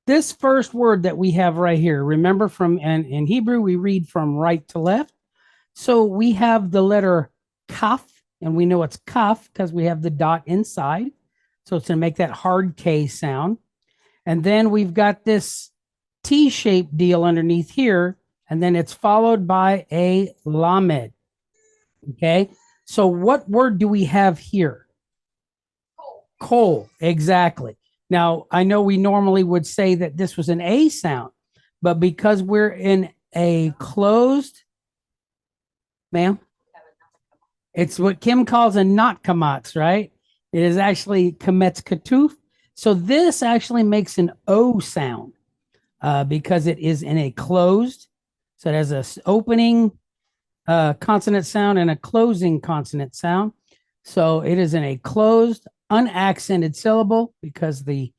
this first word that we have right here, remember from in Hebrew, we read from right to left. So we have the letter kaf, and we know it's kaf because we have the dot inside. So it's going to make that hard K sound. And then we've got this T-shaped deal underneath here, and then it's followed by a lamed. Okay. So what word do we have here? Coal. Exactly. Now, I know we normally would say that this was an A sound, but because we're in a closed, ma'am, it's what Kim calls a not kamatz, right? It is actually kametz katuf. So this actually makes an O sound because it is in a closed. So it has a opening consonant sound and a closing consonant sound. So it is in a closed, unaccented syllable because the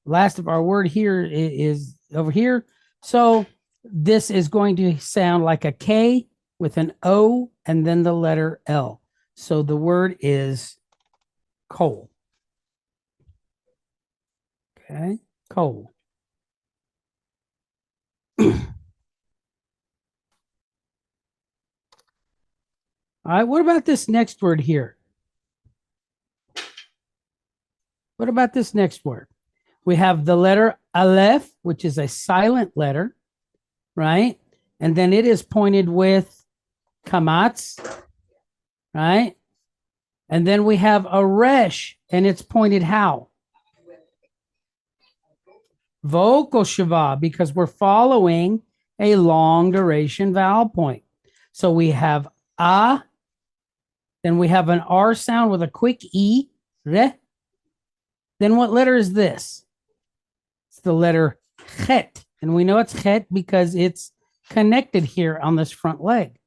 last of our word here is over here. So this is going to sound like a K with an O and then the letter L. So the word is coal. Okay, coal. All right, what about this next word here? What about this next word? We have the letter Aleph, which is a silent letter, right? And then it is pointed with kamatz, right? And then we have a resh, and it's pointed how? Vocal shava, because we're following a long duration vowel point. So we have a, then we have an R sound with a quick E, re. Then what letter is this? It's the letter chet. And we know it's chet because it's connected here on this front leg.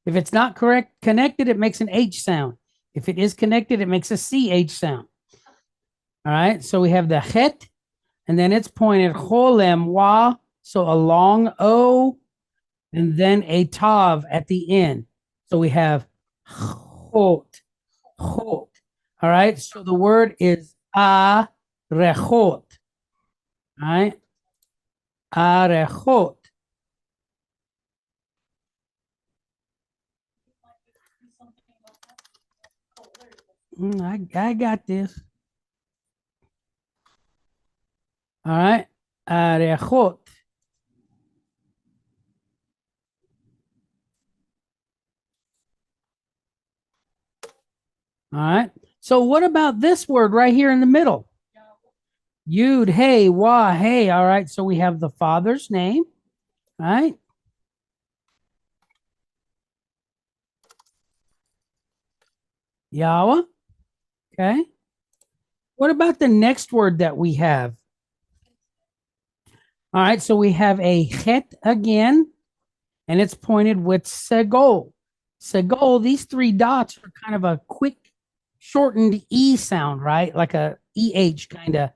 If it's not correct connected, it makes an H sound. If it is connected, it makes a CH sound. All right. So we have the chet, and then it's pointed cholem wa. So a long O, and then a tav at the end. So we have chot, chot. All right. So the word is arechot. All right. Arechot. I got this. All right. Arechot. All right. So what about this word right here in the middle? Yud, hey, wah, hey. All right. So we have the father's name, right? Yahweh. Okay. What about the next word that we have? All right. So we have a chet again, and it's pointed with segol. Segol, these three dots are kind of a quick shortened E sound, right? Like a EH kind of,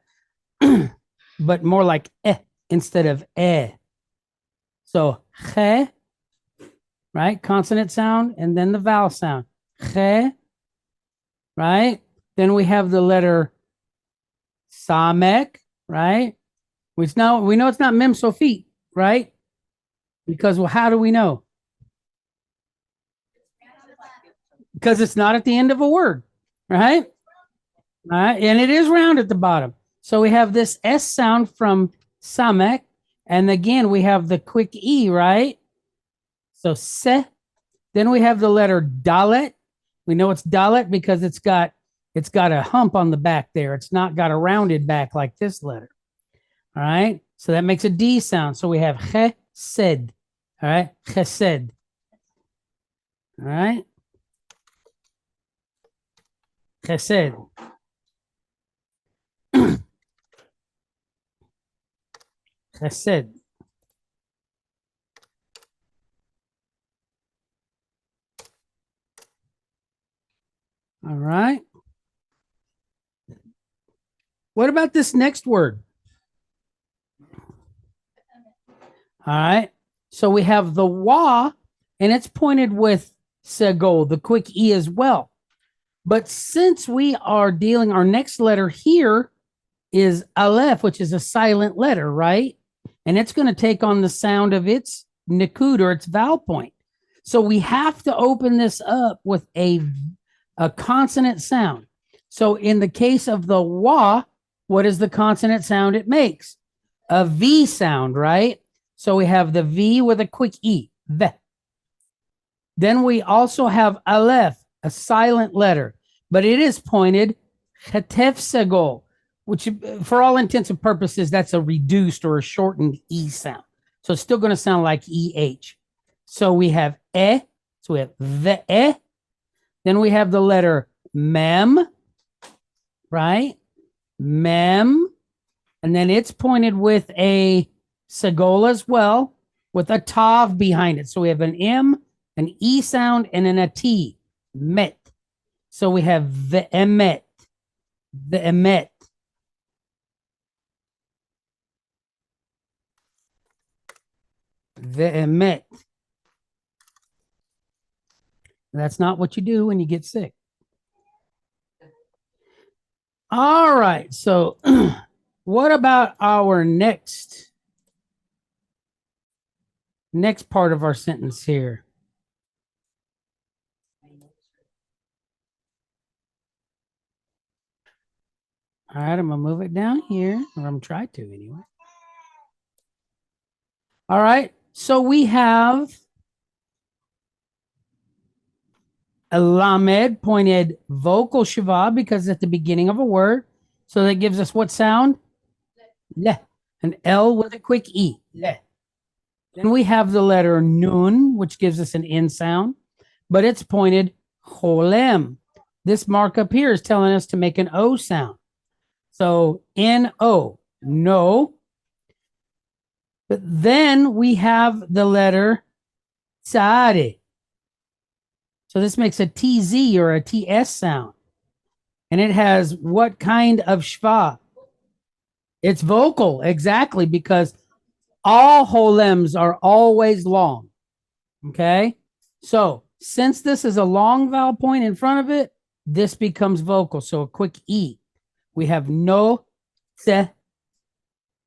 but more like eh instead of eh. So che, right? Consonant sound, and then the vowel sound. Che, right? Then we have the letter samek, right? Which now we know it's not mem sofit, right? Because well, how do we know? Because it's not at the end of a word, right? All right, and it is round at the bottom. So we have this S sound from samek, and again we have the quick E, right? So se. Then we have the letter dalet. We know it's dalet because it's got a hump on the back there. It's not got a rounded back like this letter. All right. So that makes a D sound. So we have chesed. All right. Chesed. All right. Chesed. Chesed. All right. What about this next word? All right. So we have the wa, and it's pointed with segol, the quick E as well. But since we are dealing, our next letter here is aleph, which is a silent letter, right? And it's going to take on the sound of its nikud or its vowel point. So we have to open this up with a consonant sound. So in the case of the wa, what is the consonant sound it makes? A V sound, right? So we have the V with a quick E, V. Then we also have aleph, a silent letter, but it is pointed chetef segol, which for all intents and purposes, that's a reduced or a shortened E sound. So it's still going to sound like EH. So we have so we have the then we have the letter mem, right? Mem, and then it's pointed with a segol as well, with a tav behind it. So we have an M, an E sound, and then a T, met. So we have the emet, the emet. The emet. That's not what you do when you get sick. All right. So what about our next part of our sentence here? All right, I'm gonna move it down here, or I'm trying to anyway. All right. So we have a lamed pointed vocal shiva because at the beginning of a word. So that gives us what sound? Le. An L with a quick E. Le. Then we have the letter nun, which gives us an N sound, but it's pointed cholem. This mark up here is telling us to make an O sound. So N-O, no. But then we have the letter tsare. So this makes a TZ or a TS sound. And it has what kind of shva? It's vocal, exactly, because all holems are always long. Okay? So since this is a long vowel point in front of it, this becomes vocal. So a quick E. We have no, se.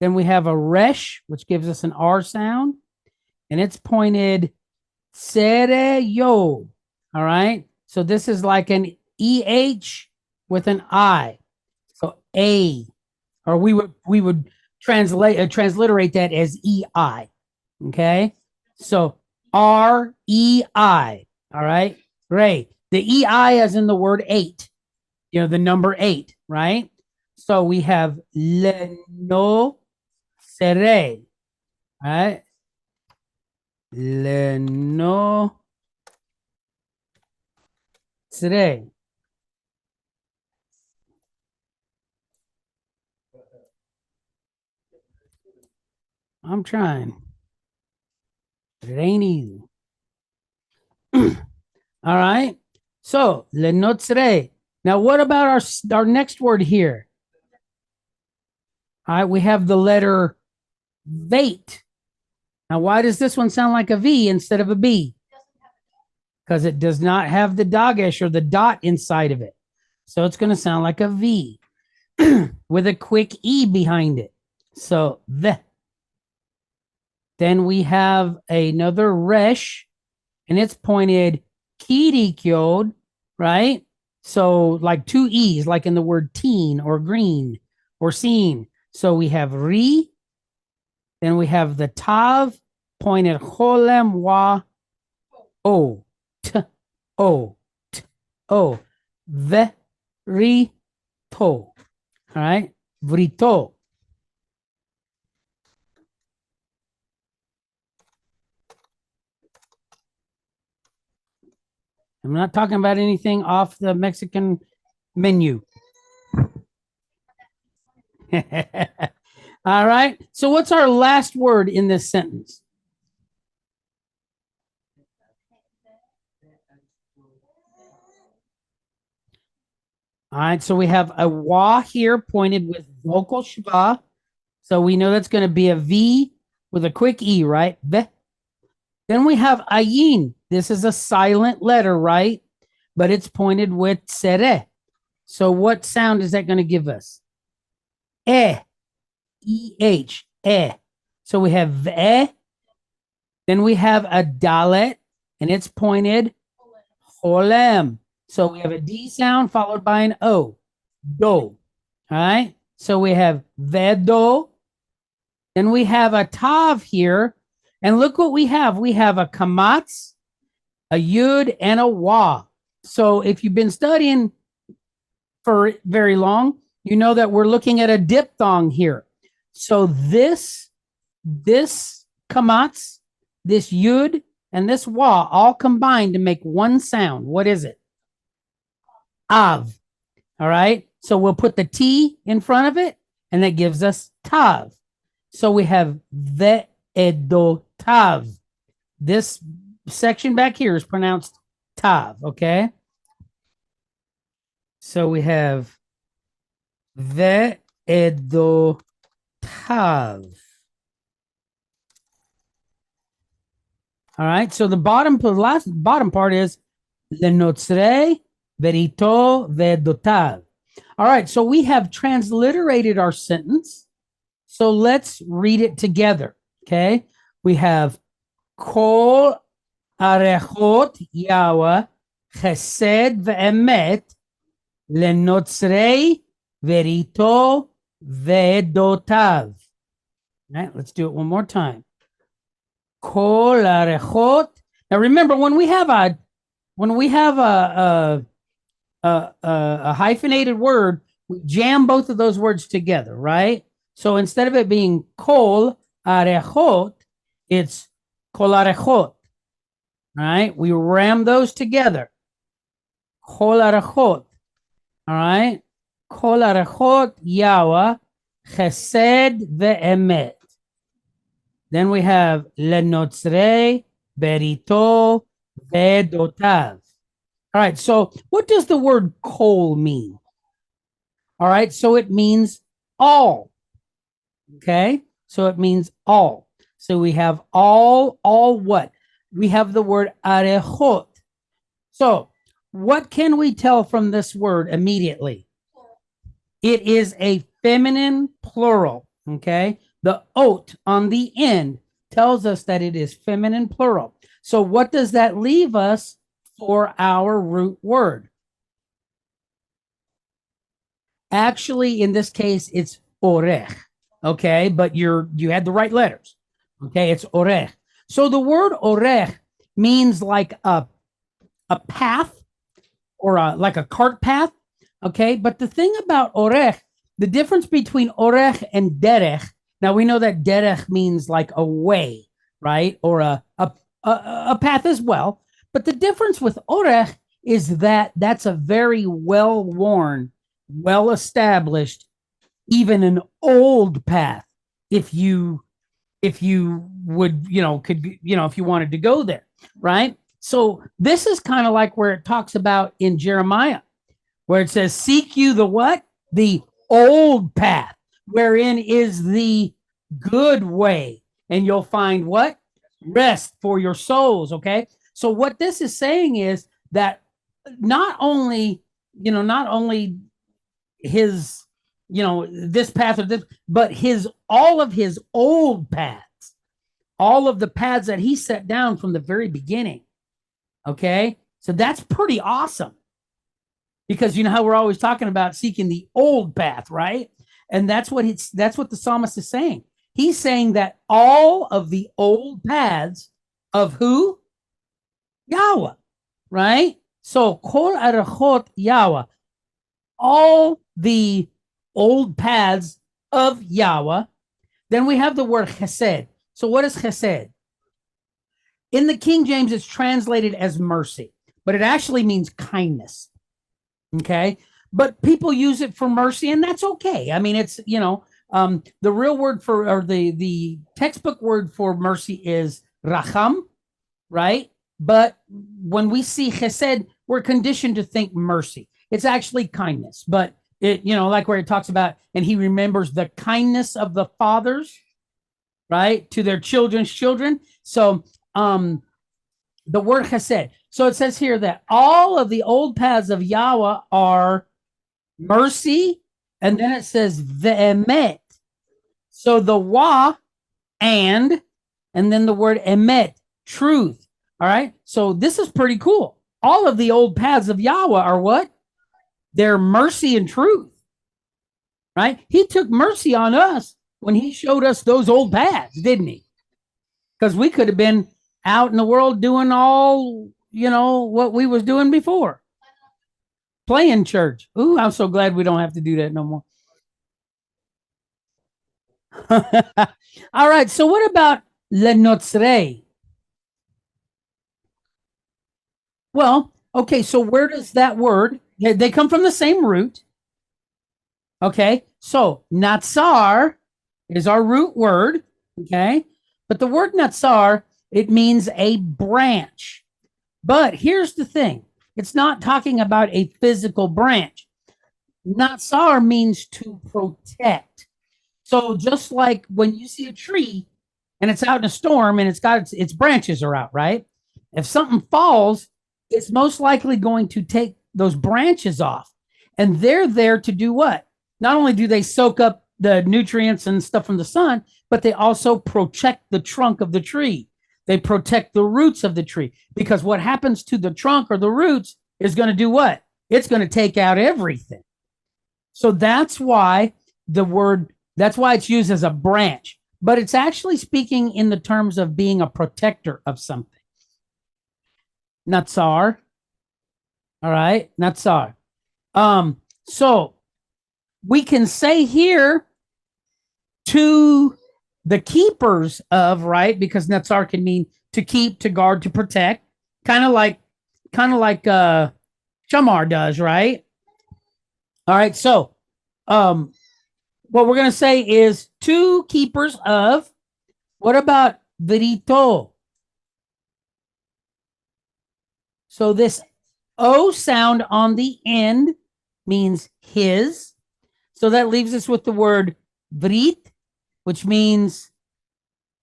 Then we have a resh, which gives us an R sound. And it's pointed sere yo. All right. So this is like an EH with an I. So A, or we would transliterate that as EI. Okay. So REI. All right. Great. The EI as in the word 8, the number 8, right? So we have le no sere. All right. Le no sere. I'm trying, but it ain't easy. All right. So le notre. Now, what about our next word here? All right, we have the letter vate. Now, why does this one sound like a V instead of a B? Because it does not have the dagesh or the dot inside of it. So it's going to sound like a V with a quick E behind it. So the. Then we have another resh, and it's pointed kirikyod, right? So like two E's, like in the word teen or green or seen. So we have ri, then we have the tav pointed cholem wa o t o t o ve ri to. All right, vrito. I'm not talking about anything off the Mexican menu. All right. So what's our last word in this sentence? All right. So we have a wa here pointed with vocal shva. So we know that's going to be a V with a quick E, right? Ve. Then we have ayin. This is a silent letter, right? But it's pointed with sere. So what sound is that going to give us? eh, eh, eh. So we have eh, then we have a dalet, and it's pointed holem. So we have a D sound followed by an O, do. All right. So we have vedo. Then we have a tav here. And look what we have. We have a kamatz, a yud, and a wa. So if you've been studying for very long, you know that we're looking at a diphthong here. So this kamatz, this yud, and this wa all combine to make one sound. What is it? Av. All right. So we'll put the T in front of it, and that gives us tav. So we have ve'edotav. This section back here is pronounced tav. Okay. So we have ve'edotav. All right. So the bottom part is lenotzre verito ve'edotav. All right. So we have transliterated our sentence. So let's read it together. Okay. We have kol arechot Yahweh chesed ve'emet lenotzrei verito ve'edotav. All right. Let's do it one more time. Kol arechot. Now remember, when we have a hyphenated word, we jam both of those words together, right? So instead of it being kol arechot, it's kol arechot. Right? We ram those together. Kol arechot. All right? Kol arechot Yahweh chesed ve'emet. Then we have lenotzrei berito ve'edotav. All right, so what does the word kol mean? All right, so it means all. Okay, so it means all. So we have all what? We have the word arechot. So what can we tell from this word immediately? It is a feminine plural. Okay, the ot on the end tells us that it is feminine plural. So what does that leave us for our root word? Actually, in this case, it's orech. Okay, but you had the right letters. Okay, it's orech. So the word orech means like a path or like a cart path. Okay, but the thing about orech, the difference between orech and derech. Now we know that derech means like a way, right, or a path as well. But the difference with orech is that that's a very well-worn, well-established, even an old path. If you would, if you wanted to go there, right? So this is kind of like where it talks about in Jeremiah, where it says, seek you the what? The old path, wherein is the good way, and you'll find what? Rest for your souls. Okay. So what this is saying is that not only his, this path or this, but all of his old paths, all of the paths that he set down from the very beginning. Okay. So that's pretty awesome, because you know how we're always talking about seeking the old path, right? And that's what the psalmist is saying. He's saying that all of the old paths of who? Yahweh, right? So kol arechot Yahweh, all the old paths of Yahweh. Then we have the word chesed. So what is chesed? In the King James, it's translated as mercy, but it actually means kindness. Okay. But people use it for mercy, and that's okay. I mean, it's, the real word for, or the textbook word for mercy is racham, right? But when we see chesed, we're conditioned to think mercy. It's actually kindness, but it, like where it talks about, and he remembers the kindness of the fathers, right, to their children's children. So, the word chesed. So it says here that all of the old paths of Yahweh are mercy And then it says ve'emet. So the wa and then the word emet, truth. All right. So this is pretty cool. All of the old paths of Yahweh are what? They're mercy and truth, right? He took mercy on us when he showed us those old paths, didn't he? Because we could have been out in the world doing all, what we was doing before. Playing church. Ooh, I'm so glad we don't have to do that no more. All right. So what about le notre? Well, okay. So where does that word? They come from the same root. Okay. So natsar is our root word. Okay. But the word natsar, it means a branch. But here's the thing. It's not talking about a physical branch. Natsar means to protect. So just like when you see a tree and it's out in a storm and it's got its branches are out, right? If something falls, it's most likely going to take those branches off. And they're there to do what? Not only do they soak up the nutrients and stuff from the sun, but they also protect the trunk of the tree. They protect the roots of the tree because what happens to the trunk or the roots is going to do what? It's going to take out everything. So that's why it's used as a branch, but it's actually speaking in the terms of being a protector of something. Natsar. All right. Natsar. So we can say here to the keepers of, right? Because Natsar can mean to keep, to guard, to protect, kind of like Shamar does, right? All right. So what we're going to say is two keepers of. What about verito? So this O sound on the end means his. So that leaves us with the word vrit, which means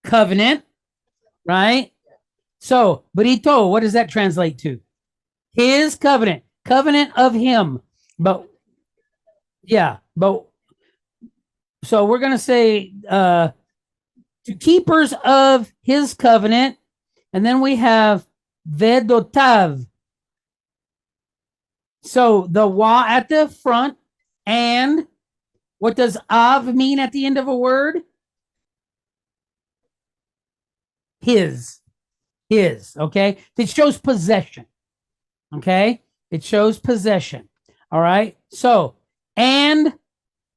covenant, right? So verito, what does that translate to? His covenant, covenant of him. But yeah, but so we're going to say to keepers of his covenant. And then we have vedotav. So the wa at the front, and what does av mean at the end of a word? His. Okay. It shows possession. Okay. It shows possession. All right. So, and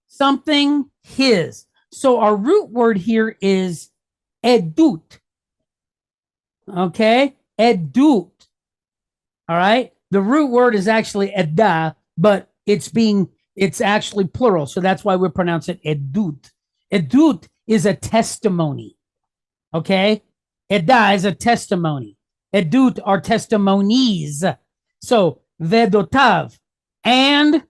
something his. So our root word here is edut. Okay. Edut. All right. The root word is actually edda, but it's actually plural. So that's why we pronounce it edut. Edut is a testimony. Okay. Edda is a testimony. Edut are testimonies. So vedotav and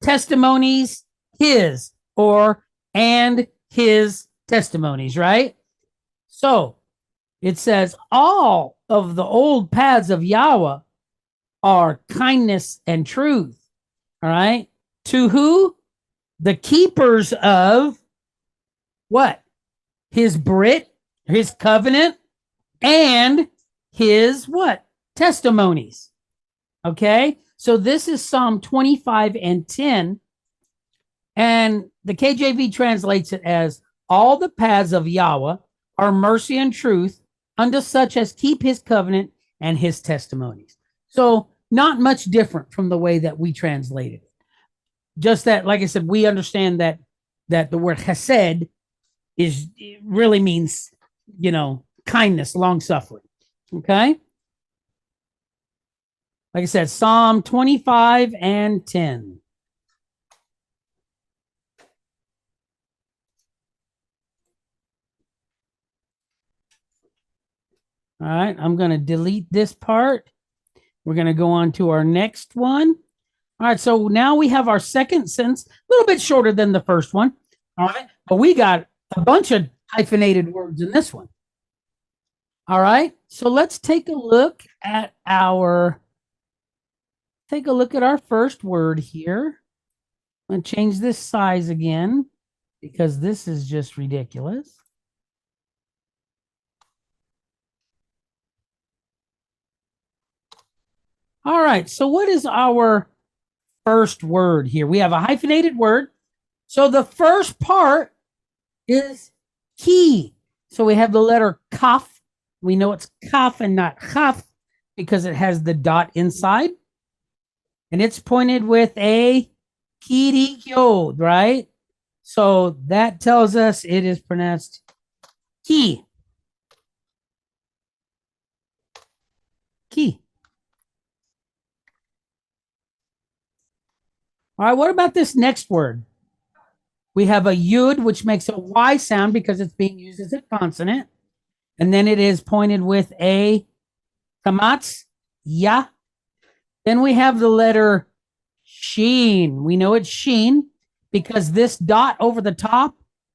testimonies his, or and his testimonies, right? So it says all of the old paths of Yahweh are kindness and truth. All right. To who? The keepers of what? His Brit, his covenant, and his what? Testimonies. Okay. So this is Psalm 25 and 10. And the KJV translates it as all the paths of Yahweh are mercy and truth unto such as keep his covenant and his testimonies. So not much different from the way that we translated it. Just that, like I said, we understand that the word chesed really means, kindness, long suffering. Okay. Like I said, Psalm 25 and 10. All right. I'm going to delete this part. We're going to go on to our next one. All right. So now we have our second sentence, a little bit shorter than the first one. All right. But we got a bunch of hyphenated words in this one. All right. So let's take a look at our first word here. I'm going to change this size again because this is just ridiculous. All right. So what is our first word here? We have a hyphenated word. So the first part is key. So we have the letter kaf. We know it's kaf and not chaf because it has the dot inside. And it's pointed with a kirik yod, right? So that tells us it is pronounced ki. Ki. All right, what about this next word? We have a yud, which makes a Y sound because it's being used as a consonant. And then it is pointed with a kamatz, ya. Then we have the letter sheen. We know it's sheen because this dot over the top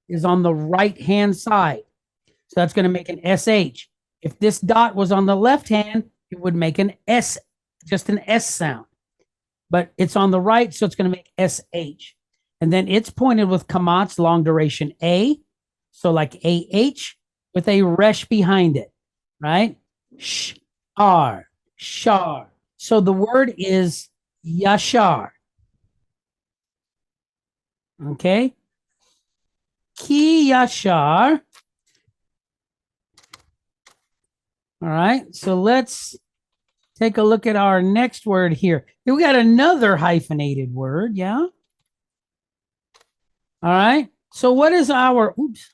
is on the right hand side. So that's going to make an SH. If this dot was on the left hand, it would make an S, just an S sound. But it's on the right, so it's going to make SH. And then it's pointed with kamatz, long duration A. So like AH with a resh behind it, right? Shar, shar. So the word is yashar. Okay. Ki yashar. All right. So let's take a look at our next word here. Here we got another hyphenated word. Yeah. All right. So what is our, oops.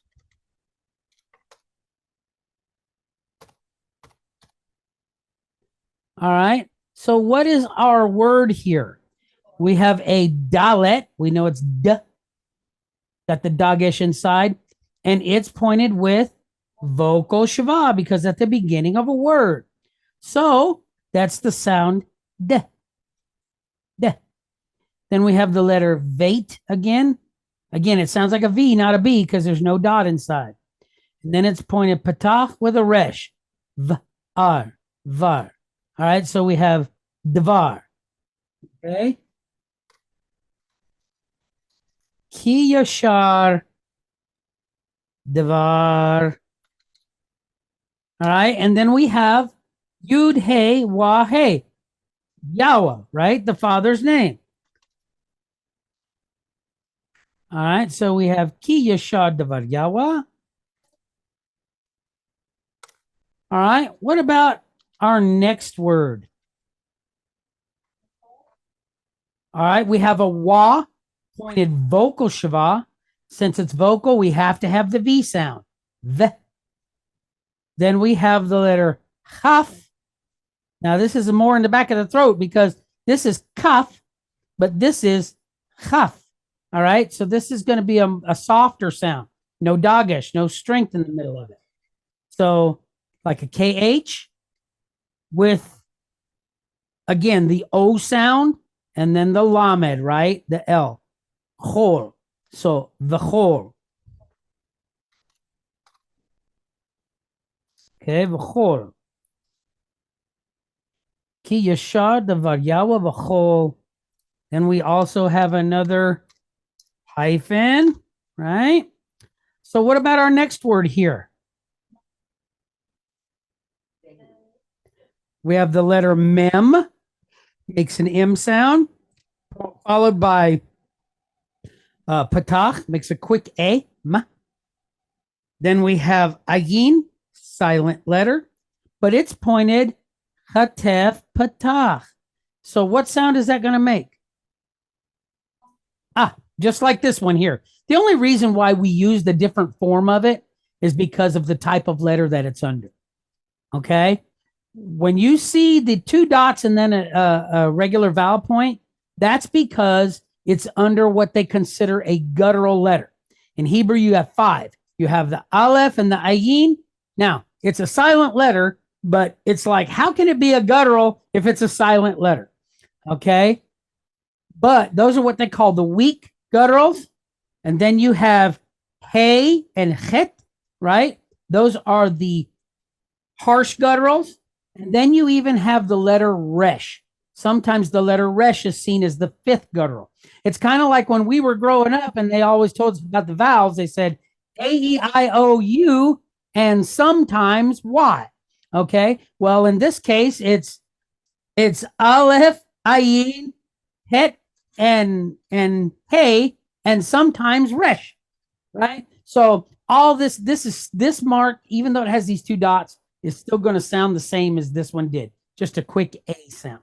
All right. So what is our word here? We have a dalet. We know it's d, got the dagesh inside, and it's pointed with vocal shava because at the beginning of a word. So that's the sound d, d. Then we have the letter vate again. Again, it sounds like a V, not a B, because there's no dot inside. And then it's pointed patach with a resh. V-ar, var. All right, so we have dvar. Okay. Ki yashar dvar. All right, and then we have yud hey wah hey. Yahweh, right? The Father's name. All right, so we have Ki Yashad Davar Yahweh. All right, what about our next word? All right, we have a Wa pointed vocal Shava. Since it's vocal, we have to have the V sound. V. Then we have the letter Chaf. Now, this is more in the back of the throat because this is Kaf, but this is Chaf. All right, so this is going to be a softer sound. No dogish, no strength in the middle of it. So like a KH with, again, the O sound and then the lamed, right? The L. Chol. So the chol. Okay, v'chol. Ki yashar davar yawa v'chol. Then we also have another hyphen, right? So what about our next word here? We have the letter mem, makes an M sound, followed by patach, makes a quick A, ma. Then we have ayin, silent letter, but it's pointed hatef patach. So what sound is that going to make? Ah, just like this one here. The only reason why we use the different form of it is because of the type of letter that it's under. Okay. When you see the two dots and then a regular vowel point, that's because it's under what they consider a guttural letter. In Hebrew, you have five. You have the aleph and the ayin. Now, it's a silent letter, but it's like, how can it be a guttural if it's a silent letter? Okay. But those are what they call the weak gutturals. And then you have hey and chet, right? Those are the harsh gutturals. And then you even have the letter resh. sometimes the letter resh is seen as the fifth guttural. It's kind of like when we were growing up and they always told us about the vowels. They said A, E, I, O, U, and sometimes Y. Okay. Well, in this case, it's Aleph, Ayin, Het, and Hey, and sometimes Resh, right? So all this mark, even though it has these two dots, is still going to sound the same as this one did. Just a quick A sound.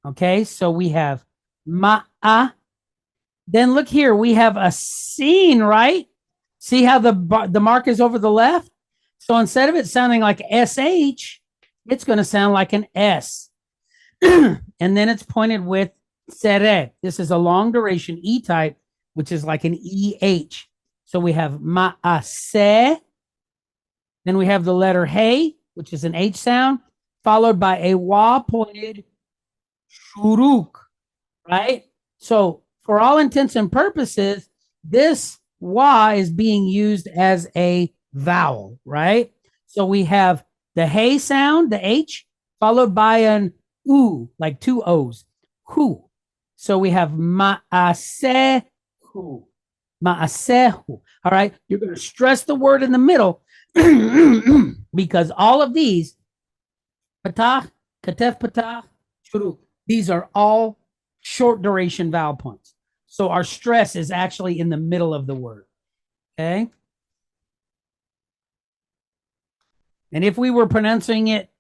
Okay, so we have ma'a. Then look here, we have a sin, right? See how the mark is over the left? So instead of it sounding like SH, it's going to sound like an S. And then it's pointed with sere. This is a long duration E type, which is like an EH. So we have ma'ase. Then we have the letter hey, which is an H sound, followed by a wa pointed shuruk, right? So for all intents and purposes, this wa is being used as a vowel, right? So we have the hey sound, the H, followed by an U, like two O's, hu. So we have ma'asehu, ma'asehu. All right, you're going to stress the word in the middle because all of these, patah, katef patah, shuruk, these are all short duration vowel points. So our stress is actually in the middle of the word. Okay. And if we were pronouncing it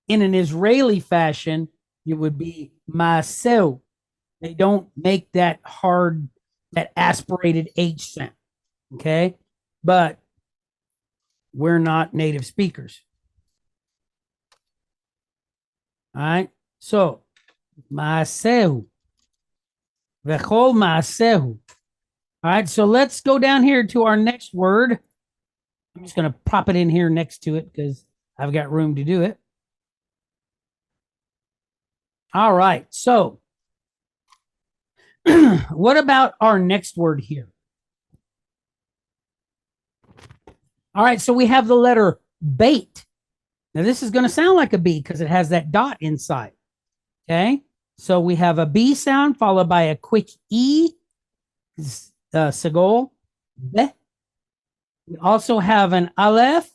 in an Israeli fashion, it would be maseu. They don't make that hard, that aspirated H sound. Okay. But we're not native speakers. All right. So, maseu. Vechol maseu. All right. So let's go down here to our next word. I'm just going to pop it in here next to it because I've got room to do it. All right. So, what about our next word here? All right. So we have the letter bait. Now, this is going to sound like a B because it has that dot inside. Okay. So we have a B sound followed by a quick E, segol, be. We also have an aleph,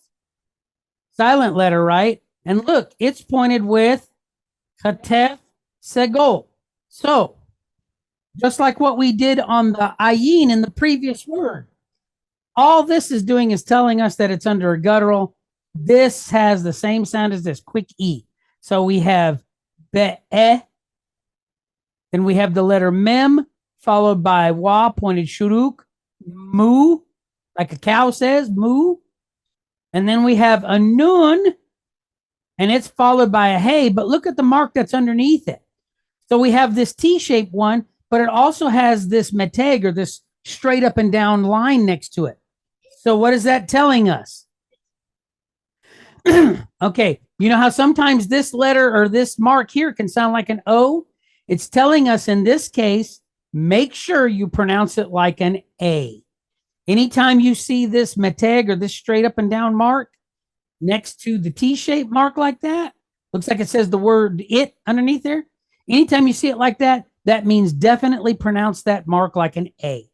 silent letter, right? And look, it's pointed with katef, segol. So just like what we did on the ayin in the previous word, all this is doing is telling us that it's under a guttural. This has the same sound as this, quick E. So we have be'eh. Then we have the letter mem, followed by wa, pointed shuruk, mu, like a cow says, moo. And then we have a nun, and it's followed by a hey, but look at the mark that's underneath it. So we have this T-shaped one, but it also has this meteg, or this straight up and down line next to it. So what is that telling us? Okay, you know how sometimes this letter or this mark here can sound like an O? It's telling us in this case, make sure you pronounce it like an A. Anytime you see this meteg or this straight up and down mark next to the T-shaped mark like that, looks like it says the word it underneath there. Anytime you see it like that, that means definitely pronounce that mark like an A.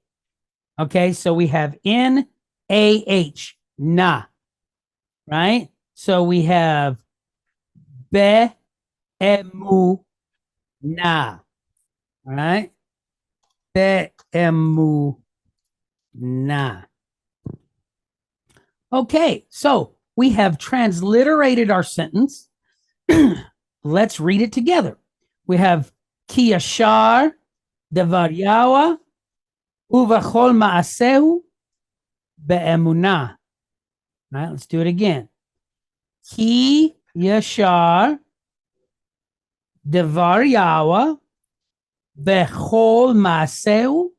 Okay, so we have N-A-H, na, right? So we have be-emu, na, all right? Be-emu, na. Okay, so we have transliterated our sentence. Let's read it together. We have ki yashar devar yawa uvachol ma'aseu be'emunah. All right, let's do it again. Ki yashar devar yawa bechol ma'aseu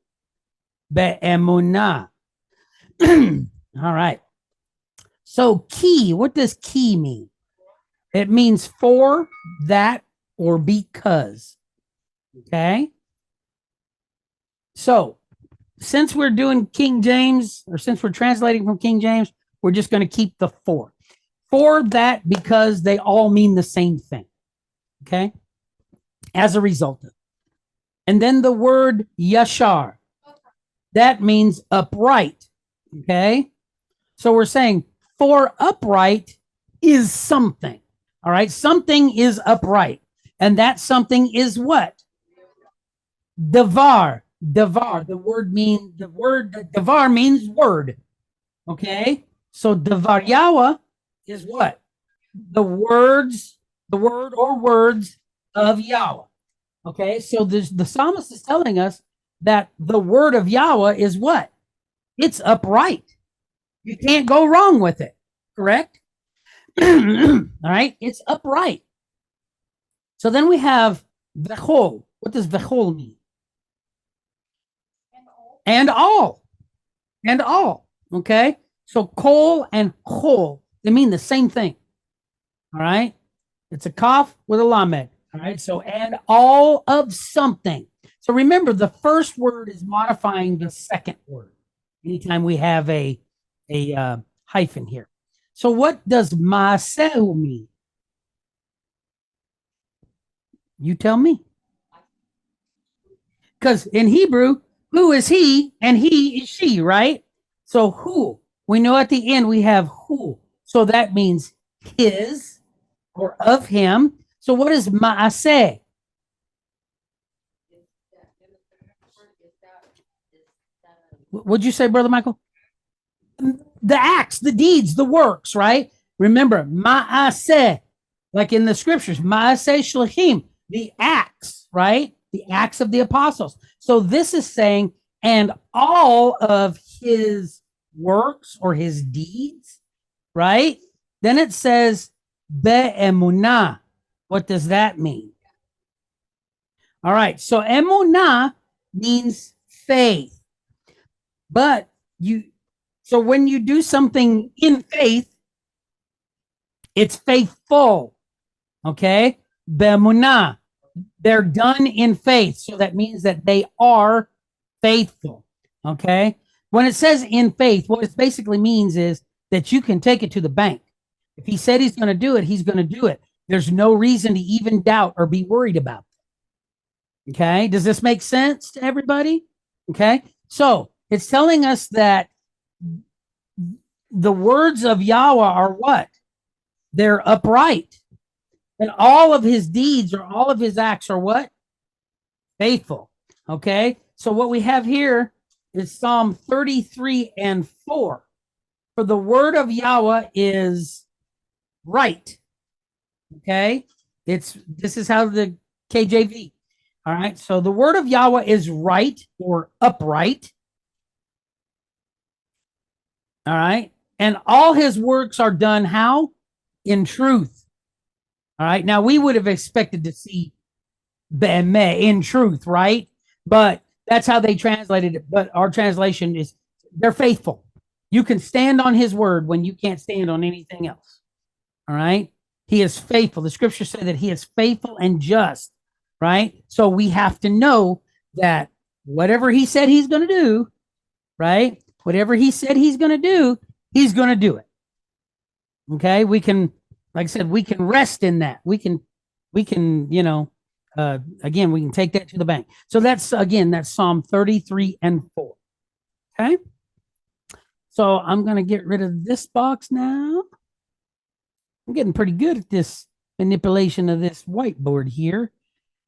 be'emunah. All right. So ki, what does ki mean? It means for, that, or because. Okay. So since we're doing King James, or since we're translating from King James, we're just going to keep the for. For, that, because they all mean the same thing. Okay. As a result of. And then the word yashar, that means upright. Okay. So we're saying for upright is something. All right. Something is upright. And that something is what? Davar. Davar. The word davar means word. Okay. So davar Yawa is what? The word or words of Yahweh. Okay. So the psalmist is telling us that the word of Yahweh is what? It's upright. You can't go wrong with it. Correct? All right. It's upright. So then we have vechol. What does vechol mean? And all. And all. Okay. So kol and chol, they mean the same thing. All right. It's a kaf with a lamed. All right. So and all of something. So remember, the first word is modifying the second word. Anytime we have a hyphen here. So what does masehu mean? You tell me. Because in Hebrew, who is he and he is she, right? So who? We know at the end we have who. So that means his or of him. So what is maaseh? What'd you say, Brother Michael? The acts, the deeds, the works, right? Remember, maaseh, like in the scriptures, maaseh shlachim, the acts, right? The acts of the apostles. So this is saying, and all of his works or his deeds, right? Then it says, be'emunah. What does that mean? All right. So emunah means faith. But so when you do something in faith, it's faithful. Okay. Be'emunah. They're done in faith. So that means that they are faithful. Okay. When it says in faith, what it basically means is that you can take it to the bank. If he said he's going to do it, he's going to do it. There's no reason to even doubt or be worried about it. Okay. Does this make sense to everybody? Okay. So it's telling us that the words of Yahweh are what? They're upright. And all of his deeds or all of his acts are what? Faithful. Okay. So what we have here is Psalm 33 and 4. For the word of Yahweh is right. Okay. This is how the KJV. All right. So the word of Yahweh is right or upright. All right. And all his works are done how? In truth. All right. Now we would have expected to see be'emeh, in truth, right? But that's how they translated it. But our translation is they're faithful. You can stand on his word when you can't stand on anything else. All right. He is faithful. The scriptures say that he is faithful and just, right? So we have to know that whatever he said he's going to do, right? Whatever he said he's going to do, he's going to do it. Okay. We can, like I said, we can rest in that. We can, again, we can take that to the bank. So that's Psalm 33 and 4. Okay. So I'm going to get rid of this box now. I'm getting pretty good at this manipulation of this whiteboard here.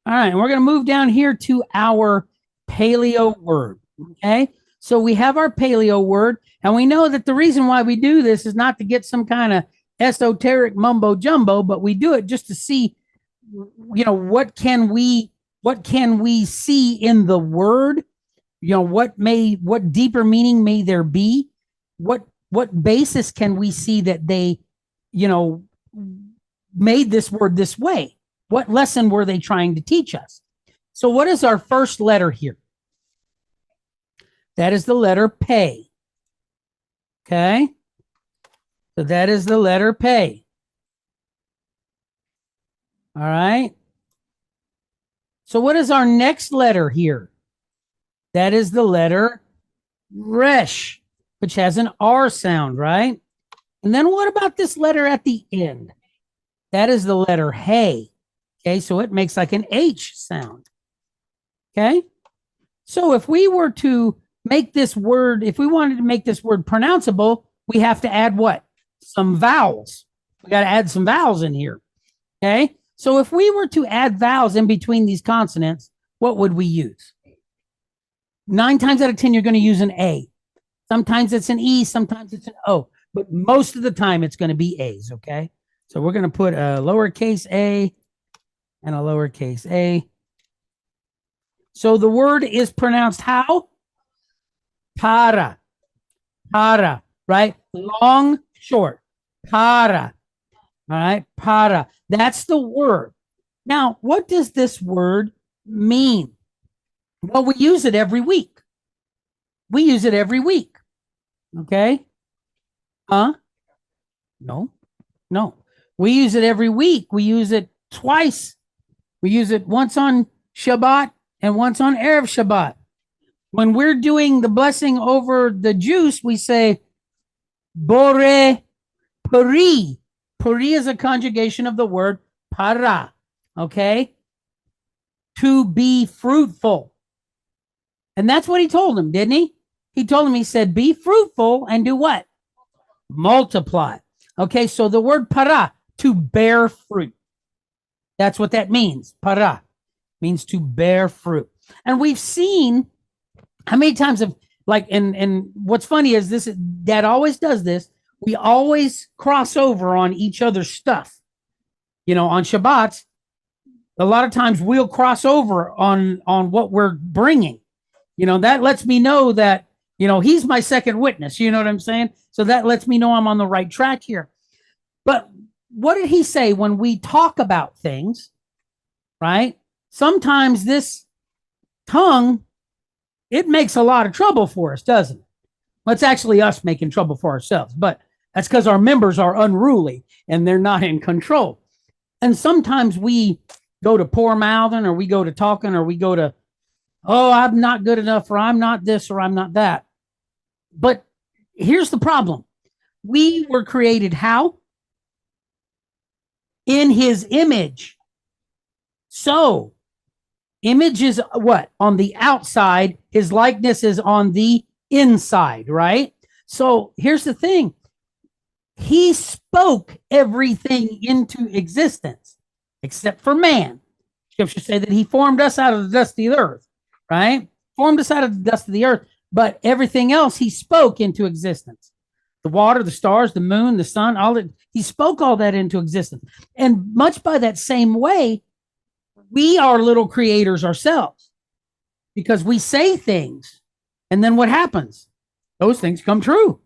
All right. And we're going to move down here to our paleo word. Okay. So we have our paleo word, and we know that the reason why we do this is not to get some kind of esoteric mumbo jumbo, but we do it just to see, what can we see in the word? What deeper meaning may there be? What basis can we see that they, made this word this way? What lesson were they trying to teach us? So what is our first letter here? That is the letter pay. Okay. So that is the letter pay. All right. So what is our next letter here? That is the letter resh, which has an R sound, right? And then what about this letter at the end? That is the letter hey. Okay, so it makes like an H sound. Okay, so if we were to make this word, if we wanted to make this word pronounceable, we have to add what? Some vowels. We got to add some vowels in here. Okay, so if we were to add vowels in between these consonants, what would we use? 9 times out of 10, you're going to use an A. Sometimes it's an E, sometimes it's an O, but most of the time it's going to be A's. Okay, so we're going to put a lowercase a and a lowercase a. So the word is pronounced how? Para. Para, right? Long, short. Para. All right, para. That's the word. Now, what does this word mean? Well, we use it every week. We use it every week. Okay? Huh? No, no. We use it every week. We use it twice. We use it once on Shabbat and once on Erev Shabbat. When we're doing the blessing over the juice, we say, Bore Puri. Puri is a conjugation of the word para. Okay? To be fruitful. And that's what he told him, didn't he? He told him, he said, be fruitful and do what? Multiply. Okay, so the word para, to bear fruit. That's what that means. Para means to bear fruit. And we've seen how many times have, like, and what's funny is this, Dad always does this. We always cross over on each other's stuff. You know, on Shabbats, a lot of times we'll cross over on what we're bringing. You know, that lets me know that, you know, he's my second witness. You know what I'm saying? So that lets me know I'm on the right track here. But what did he say when we talk about things, right? Sometimes this tongue, it makes a lot of trouble for us, doesn't it? Well, it's actually us making trouble for ourselves, but that's because our members are unruly and they're not in control. And sometimes we go to poor mouthing, or we go to talking, or we go to, oh, I'm not good enough, or I'm not this, or I'm not that. But here's the problem. We were created how? In his image. So image is what? On the outside. His likeness is on the inside, right? So here's the thing. He spoke everything into existence, except for man. Scripture say that he formed us out of the dust of the earth, right? Formed us out of the dust of the earth, but everything else he spoke into existence. The water, the stars, the moon, the sun, all that. He spoke all that into existence. And much by that same way, we are little creators ourselves, because we say things, and then what happens? Those things come true.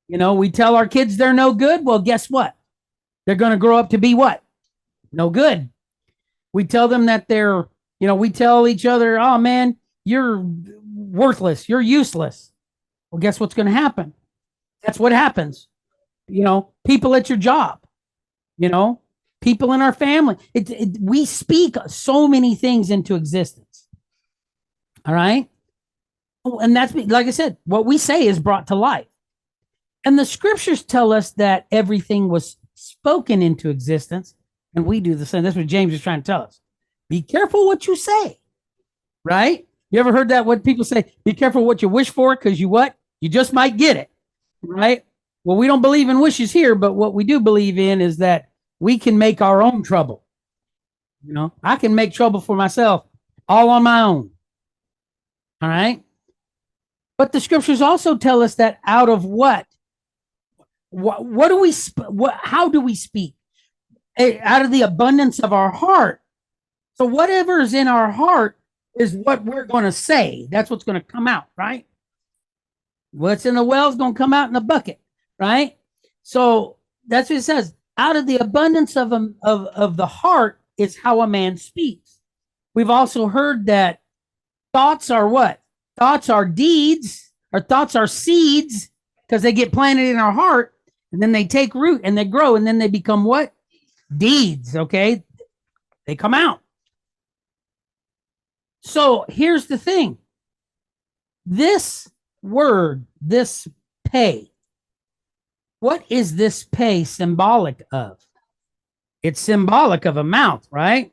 You know, we tell our kids they're no good. Well, guess what? They're going to grow up to be what? No good. We tell them that they're, you know, we tell each other, oh man, you're worthless. You're useless. Well, guess what's going to happen? That's what happens. You know, people at your job, you know, people in our family. We speak so many things into existence. All right. And that's, like I said, what we say is brought to life. And the scriptures tell us that everything was spoken into existence, and we do the same. That's what James is trying to tell us. Be careful what you say, right? You ever heard that? What people say, be careful what you wish for, because you what? You just might get it, right? Well, we don't believe in wishes here, but what we do believe in is that we can make our own trouble. You know, I can make trouble for myself all on my own. All right. But the scriptures also tell us that out of what do we, how do we speak? Out of the abundance of our heart. So whatever is in our heart is what we're going to say. That's what's going to come out, right? What's in the well is going to come out in the bucket, right? So that's what it says. Out of the abundance of the heart is how a man speaks. We've also heard that thoughts are what? Thoughts are deeds, or thoughts are seeds, because they get planted in our heart, and then they take root and they grow, and then they become what? Deeds, okay? They come out. So here's the thing. This word, this pay, what is this pay symbolic of? It's symbolic of a mouth, right?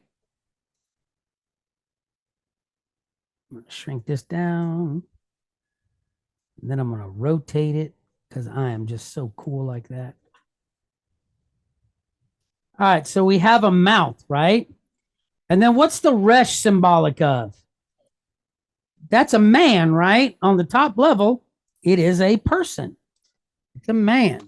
I'm going to shrink this down. And then I'm going to rotate it because I am just so cool like that. All right, so we have a mouth, right? And then what's the resh symbolic of? That's a man, right? On the top level, it is a person. It's a man.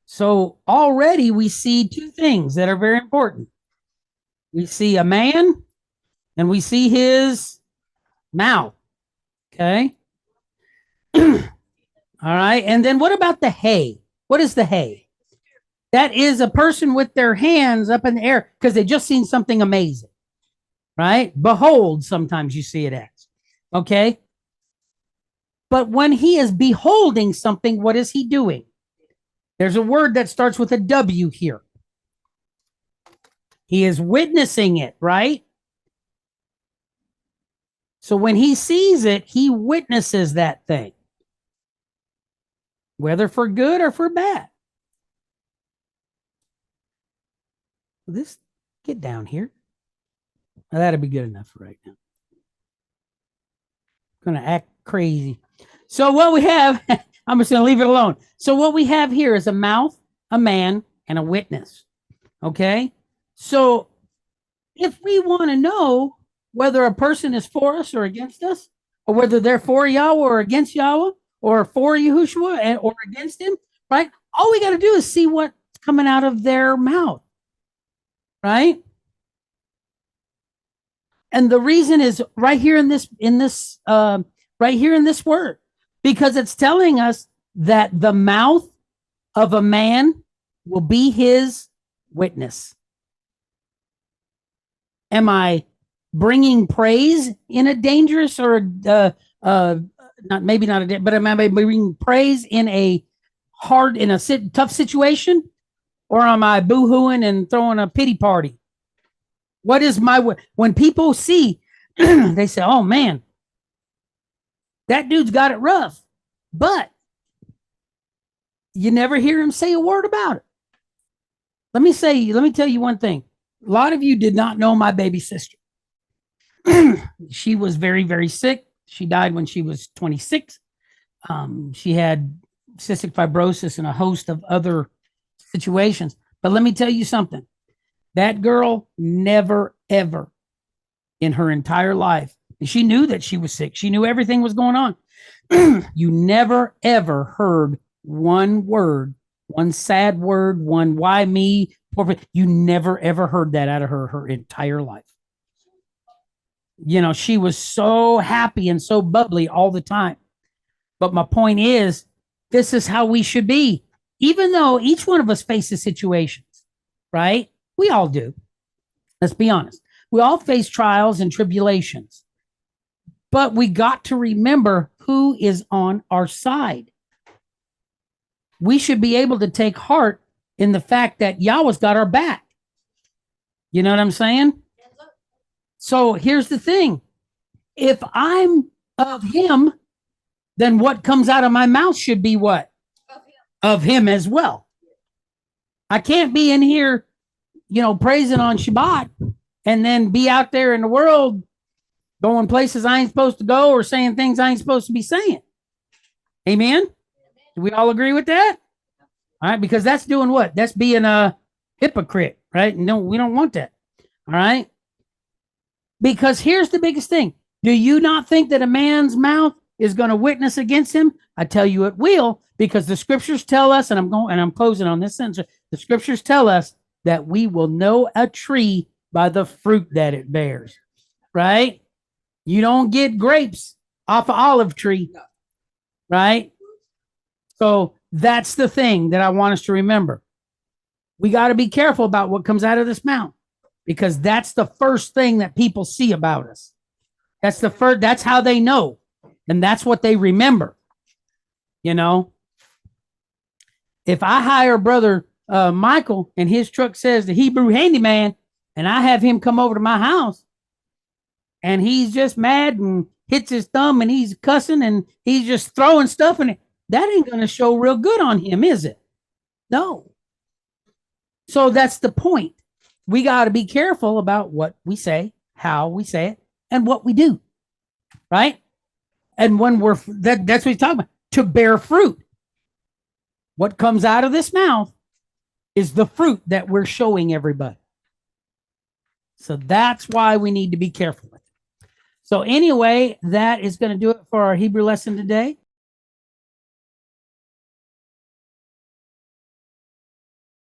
So already we see two things that are very important. We see a man and we see his mouth. Okay. All right. And then what about the hay? What is the hay? That is a person with their hands up in the air because they just seen something amazing. Right? Behold, sometimes you see it as. Okay. But when he is beholding something, what is he doing? There's a word that starts with a W here. He is witnessing it, right? So when he sees it, he witnesses that thing, whether for good or for bad. This, get down here. Now, that'll be good enough for right now. I'm going to act crazy. So what we have, I'm just going to leave it alone. So what we have here is a mouth, a man, and a witness. Okay? So if we want to know whether a person is for us or against us, or whether they're for Yahweh or against Yahweh, or for Yahushua or against him, right? All we got to do is see what's coming out of their mouth, right? And the reason is right here in this right here in this word, because it's telling us that the mouth of a man will be his witness. Am I bringing praise in a dangerous or not maybe not a but am I bringing praise in a hard in a tough situation, or am I boo-hooing and throwing a pity party? What is my when people see they say, "Oh man, that dude's got it rough," but you never hear him say a word about it. Let me tell you one thing. A lot of you did not know my baby sister. She was very, very sick. She died when she was 26. She had cystic fibrosis and a host of other situations. But let me tell you something. That girl never, ever in her entire life, and she knew that she was sick. She knew everything was going on. You never, ever heard one word, one sad word, one why me. You never, ever heard that out of her entire life. You know, she was so happy and so bubbly all the time. But my point is, this is how we should be. Even though each one of us faces situations, right? We all do. Let's be honest. We all face trials and tribulations. But we got to remember who is on our side. We should be able to take heart in the fact that Yahweh's got our back. You know what I'm saying? So here's the thing. If I'm of him, then what comes out of my mouth should be what? Of him as well. I can't be in here, you know, praising on Shabbat and then be out there in the world going places I ain't supposed to go or saying things I ain't supposed to be saying. Amen? Do we all agree with that? All right, because that's doing what? That's being a hypocrite, right? No, we don't want that. All right? Because here's the biggest thing. Do you not think that a man's mouth is going to witness against him? I tell you it will, because the scriptures tell us, and I'm closing on this sentence. The scriptures tell us that we will know a tree by the fruit that it bears. Right? You don't get grapes off an olive tree. Right? So that's the thing that I want us to remember. We got to be careful about what comes out of this mouth, because that's the first thing that people see about us. That's how they know. And that's what they remember. You know, if I hire brother Michael and his truck says the Hebrew handyman, and I have him come over to my house and he's just mad and hits his thumb and he's cussing and he's just throwing stuff in it, that ain't going to show real good on him, is it? No. So that's the point. We got to be careful about what we say, how we say it, and what we do, right? And when that's what he's talking about, to bear fruit. What comes out of this mouth is the fruit that we're showing everybody. So that's why we need to be careful with it. So anyway, that is going to do it for our Hebrew lesson today.